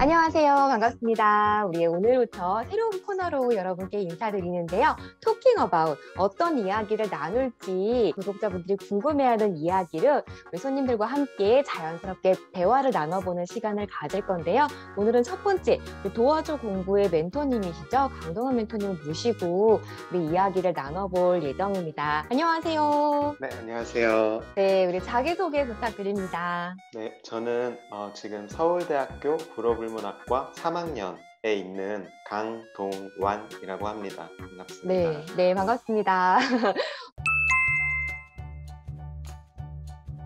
안녕하세요. 반갑습니다. 우리 오늘부터 새로운 코너로 여러분께 인사드리는데요. 토킹 어바웃 어떤 이야기를 나눌지 구독자분들이 궁금해하는 이야기를 우리 손님들과 함께 자연스럽게 대화를 나눠보는 시간을 가질 건데요. 오늘은 첫 번째 도와줘 공부의 멘토님이시죠. 강동원 멘토님을 모시고 우리 이야기를 나눠볼 예정입니다. 안녕하세요. 네, 안녕하세요. 네, 우리 자기소개 부탁드립니다. 네, 저는 지금 서울대학교 국어불문학과 3학년에 있는 강동완이라고 합니다. 반갑습니다. 네, 반갑습니다.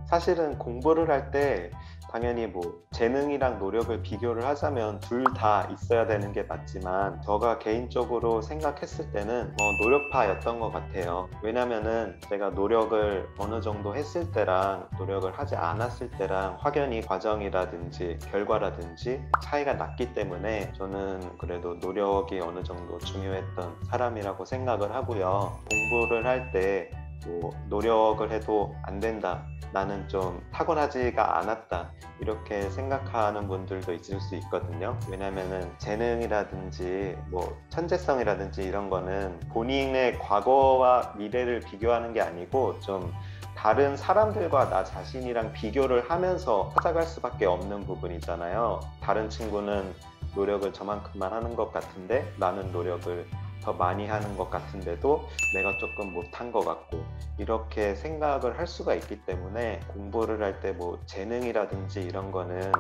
사실은 공부를 할 때 당연히 뭐 재능이랑 노력을 비교를 하자면 둘 다 있어야 되는 게 맞지만 제가 개인적으로 생각했을 때는 노력파였던 것 같아요. 왜냐면은 제가 노력을 어느 정도 했을 때랑 노력을 하지 않았을 때랑 확연히 과정이라든지 결과라든지 차이가 났기 때문에 저는 그래도 노력이 어느 정도 중요했던 사람이라고 생각을 하고요. 공부를 할 때 뭐 노력을 해도 안 된다, 나는 좀 타고나지가 않았다, 이렇게 생각하는 분들도 있을 수 있거든요. 왜냐면은 재능이라든지 뭐 천재성이라든지 이런 거는 본인의 과거와 미래를 비교하는 게 아니고 좀 다른 사람들과 나 자신이랑 비교를 하면서 찾아갈 수밖에 없는 부분이잖아요. 다른 친구는 노력을 저만큼만 하는 것 같은데 나는 노력을 더 많이 하는 것 같은데도 내가 조금 못한 것 같고, 이렇게 생각을 할 수가 있기 때문에 공부를 할 때 뭐 재능이라든지 이런 거는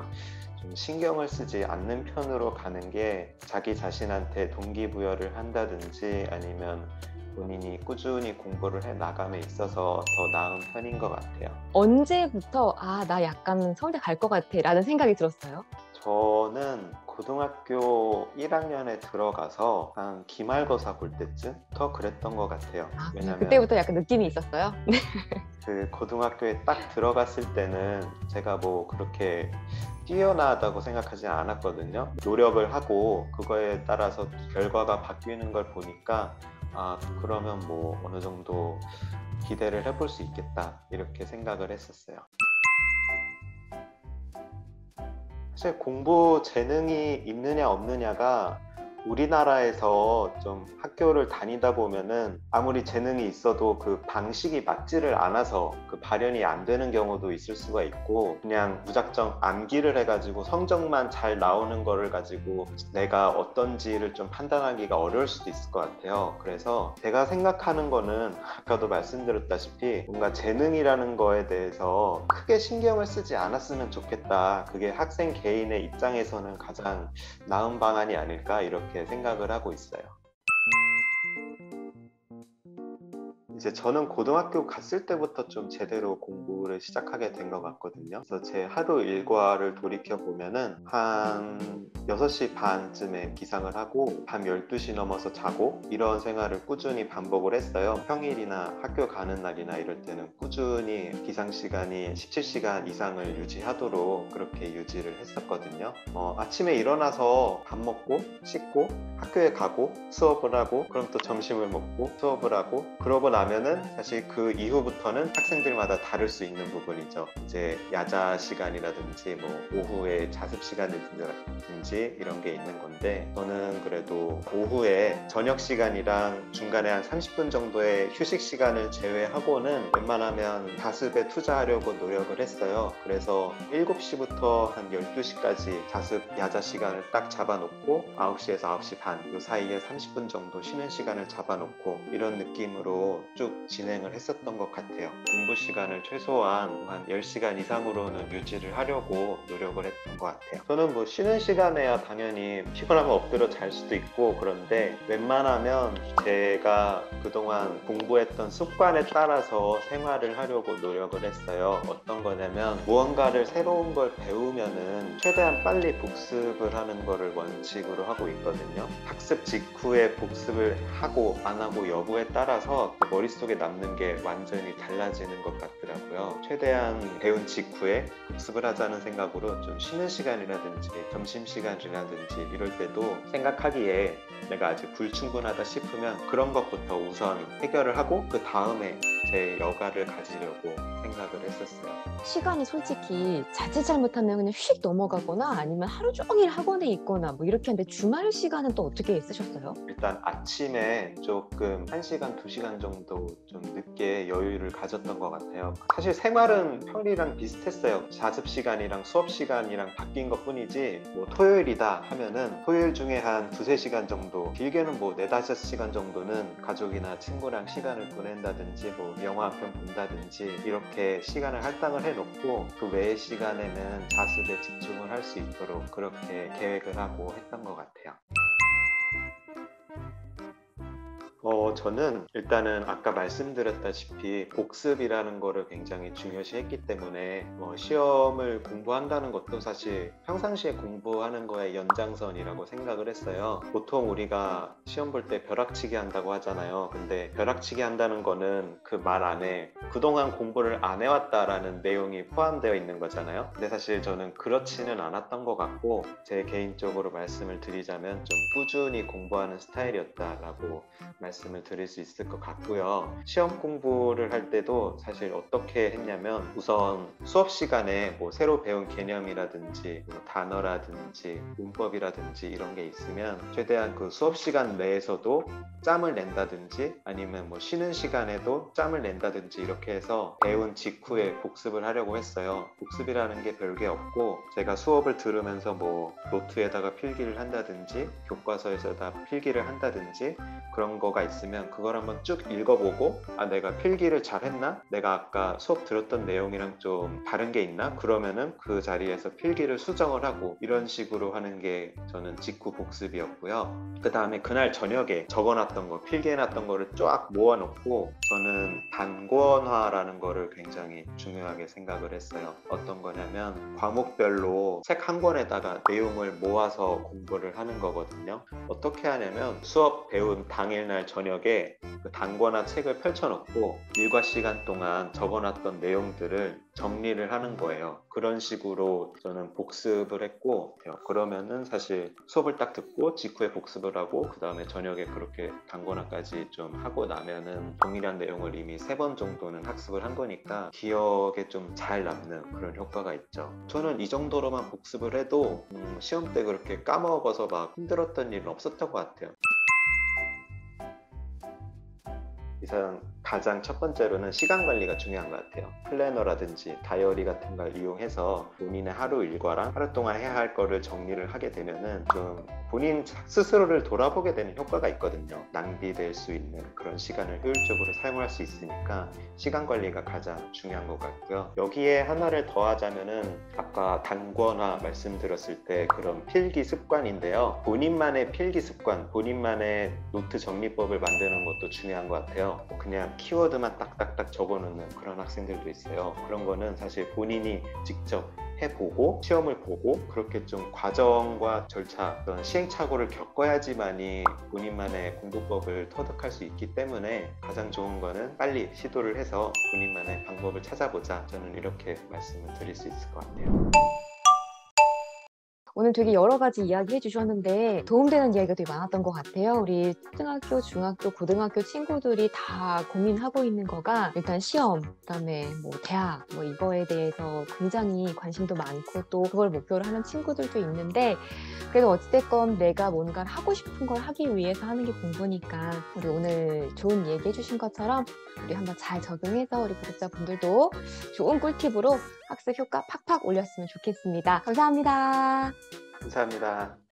좀 신경을 쓰지 않는 편으로 가는 게 자기 자신한테 동기부여를 한다든지 아니면 본인이 꾸준히 공부를 해 나감에 있어서 더 나은 편인 것 같아요. 언제부터 나 약간 서울대 갈 것 같아 라는 생각이 들었어요? 저는 고등학교 1학년에 들어가서 한 기말고사 볼 때쯤부터 그랬던 것 같아요. 왜냐면 그때부터 약간 느낌이 있었어요? 그 고등학교에 딱 들어갔을 때는 제가 뭐 그렇게 뛰어나다고 생각하지 않았거든요. 노력을 하고 그거에 따라서 결과가 바뀌는 걸 보니까 그러면 뭐 어느 정도 기대를 해볼 수 있겠다, 이렇게 생각을 했었어요. 사실 공부 재능이 있느냐 없느냐가 우리나라에서 좀 학교를 다니다 보면은 아무리 재능이 있어도 그 방식이 맞지를 않아서 그 발현이 안 되는 경우도 있을 수가 있고, 그냥 무작정 암기를 해가지고 성적만 잘 나오는 거를 가지고 내가 어떤지를 좀 판단하기가 어려울 수도 있을 것 같아요. 그래서 제가 생각하는 거는 아까도 말씀드렸다시피 뭔가 재능이라는 거에 대해서 크게 신경을 쓰지 않았으면 좋겠다. 그게 학생 개인의 입장에서는 가장 나은 방안이 아닐까, 이렇게 생각을 하고 있어요. 이제 저는 고등학교 갔을 때부터 좀 제대로 공부를 시작하게 된 것 같거든요. 그래서 제 하루 일과를 돌이켜 보면은 한 6시 반쯤에 기상을 하고 밤 12시 넘어서 자고, 이런 생활을 꾸준히 반복을 했어요. 평일이나 학교 가는 날이나 이럴 때는 꾸준히 기상 시간이 17시간 이상을 유지하도록 그렇게 유지를 했었거든요. 아침에 일어나서 밥 먹고 씻고 학교에 가고 수업을 하고, 그럼 또 점심을 먹고 수업을 하고, 그러고 나면은 사실 그 이후부터는 학생들마다 다를 수 있는 부분이죠. 이제 야자 시간이라든지 뭐 오후에 자습 시간이라든지 이런 게 있는 건데, 저는 그래도 오후에 저녁 시간이랑 중간에 한 30분 정도의 휴식 시간을 제외하고는 웬만하면 자습에 투자하려고 노력을 했어요. 그래서 7시부터 한 12시까지 자습 야자 시간을 딱 잡아놓고 9시에서 9시 반 이 사이에 30분 정도 쉬는 시간을 잡아놓고 이런 느낌으로 쭉 진행을 했었던 것 같아요. 공부 시간을 최소한 한 10시간 이상으로는 유지를 하려고 노력을 했던 것 같아요. 저는 뭐 쉬는 시간에야 당연히 피곤하면 엎드려 잘 수도 있고, 그런데 웬만하면 제가 그동안 공부했던 습관에 따라서 생활을 하려고 노력을 했어요. 어떤 거냐면 무언가를 새로운 걸 배우면은 최대한 빨리 복습을 하는 거를 원칙으로 하고 있거든요. 학습 직후에 복습을 하고 안 하고 여부에 따라서 머릿속에 남는 게 완전히 달라지는 것 같더라고요. 최대한 배운 직후에 복습을 하자는 생각으로 좀 쉬는 시간이라든지 점심시간이라든지 이럴 때도 생각하기에 내가 아직 불충분하다 싶으면 그런 것부터 우선 해결을 하고 그 다음에 제 여가를 가지려고 생각을 했었어요. 시간이 솔직히 자칫 잘못하면 그냥 휙 넘어가거나 아니면 하루 종일 학원에 있거나 뭐 이렇게 하는데 주말 시간은 또 어떻게 쓰셨어요? 일단 아침에 조금 1시간, 2시간 정도 좀 늦게 여유를 가졌던 것 같아요. 사실 생활은 평일이랑 비슷했어요. 자습 시간이랑 수업 시간이랑 바뀐 것 뿐이지, 뭐 토요일이다 하면은 토요일 중에 한 2-3시간 정도, 길게는 뭐 4-5시간 정도는 가족이나 친구랑 시간을 보낸다든지 뭐 영화 한 편 본다든지 이렇게 시간을 할당을 해놓고 그 외의 시간에는 자습에 집중을 할 수 있도록 그렇게 계획을 하고 했던 것 같아요. 저는 일단은 아까 말씀드렸다시피 복습이라는 거를 굉장히 중요시했기 때문에 시험을 공부한다는 것도 사실 평상시에 공부하는 거의 연장선이라고 생각을 했어요. 보통 우리가 시험 볼 때 벼락치기 한다고 하잖아요. 근데 벼락치기 한다는 거는 그 말 안에 그동안 공부를 안 해왔다라는 내용이 포함되어 있는 거잖아요. 근데 사실 저는 그렇지는 않았던 것 같고, 제 개인적으로 말씀을 드리자면 좀 꾸준히 공부하는 스타일이었다라고 말씀을 드릴 수 있을 것 같고요. 시험 공부를 할 때도 사실 어떻게 했냐면, 우선 수업 시간에 뭐 새로 배운 개념이라든지 뭐 단어라든지 문법이라든지 이런 게 있으면 최대한 그 수업 시간 내에서도 짬을 낸다든지 아니면 뭐 쉬는 시간에도 짬을 낸다든지 이렇게 해서 배운 직후에 복습을 하려고 했어요. 복습이라는 게 별게 없고, 제가 수업을 들으면서 뭐 노트에다가 필기를 한다든지 교과서에서다 필기를 한다든지 그런 거가 있으면 그걸 한번 쭉 읽어보고, 내가 필기를 잘했나? 내가 아까 수업 들었던 내용이랑 좀 다른 게 있나? 그러면은 그 자리에서 필기를 수정을 하고, 이런 식으로 하는 게 저는 직후 복습이었고요. 그 다음에 그날 저녁에 적어놨던 거, 필기해놨던 거를 쫙 모아놓고, 저는 단권화라는 거를 굉장히 중요하게 생각을 했어요. 어떤 거냐면 과목별로 책 한 권에다가 내용을 모아서 공부를 하는 거거든요. 어떻게 하냐면 수업 배운 당일날 저녁에 그 단권화 책을 펼쳐놓고 일과 시간 동안 적어놨던 내용들을 정리를 하는 거예요. 그런 식으로 저는 복습을 했고, 그러면은 사실 수업을 딱 듣고 직후에 복습을 하고 그 다음에 저녁에 그렇게 단권화까지 좀 하고 나면은 동일한 내용을 이미 3번 정도는 학습을 한 거니까 기억에 좀 잘 남는 그런 효과가 있죠. 저는 이 정도로만 복습을 해도 시험 때 그렇게 까먹어서 막 힘들었던 일은 없었던 것 같아요. 이상 가장 첫 번째로는 시간 관리가 중요한 것 같아요. 플래너라든지 다이어리 같은 걸 이용해서 본인의 하루 일과랑 하루 동안 해야 할 거를 정리를 하게 되면은 좀 본인 스스로를 돌아보게 되는 효과가 있거든요. 낭비될 수 있는 그런 시간을 효율적으로 사용할 수 있으니까 시간 관리가 가장 중요한 것 같고요. 여기에 하나를 더 하자면은 아까 단권화 말씀드렸을 때 그런 필기 습관인데요. 본인만의 필기 습관, 본인만의 노트 정리법을 만드는 것도 중요한 것 같아요. 그냥 키워드만 딱딱딱 적어놓는 그런 학생들도 있어요. 그런 거는 사실 본인이 직접 해보고 시험을 보고 그렇게 좀 과정과 절차, 어떤 시행착오를 겪어야지만이 본인만의 공부법을 터득할 수 있기 때문에 가장 좋은 거는 빨리 시도를 해서 본인만의 방법을 찾아보자. 저는 이렇게 말씀을 드릴 수 있을 것 같아요. 오늘 되게 여러 가지 이야기 해주셨는데 도움되는 이야기가 되게 많았던 것 같아요. 우리 초등학교, 중학교, 고등학교 친구들이 다 고민하고 있는 거가 일단 시험, 그다음에 뭐 대학, 뭐 이거에 대해서 굉장히 관심도 많고 또 그걸 목표로 하는 친구들도 있는데, 그래도 어찌됐건 내가 뭔가를 하고 싶은 걸 하기 위해서 하는 게 공부니까 우리 오늘 좋은 얘기 해주신 것처럼 우리 한번 잘 적용해서 우리 구독자분들도 좋은 꿀팁으로 학습 효과 팍팍 올렸으면 좋겠습니다. 감사합니다. 감사합니다.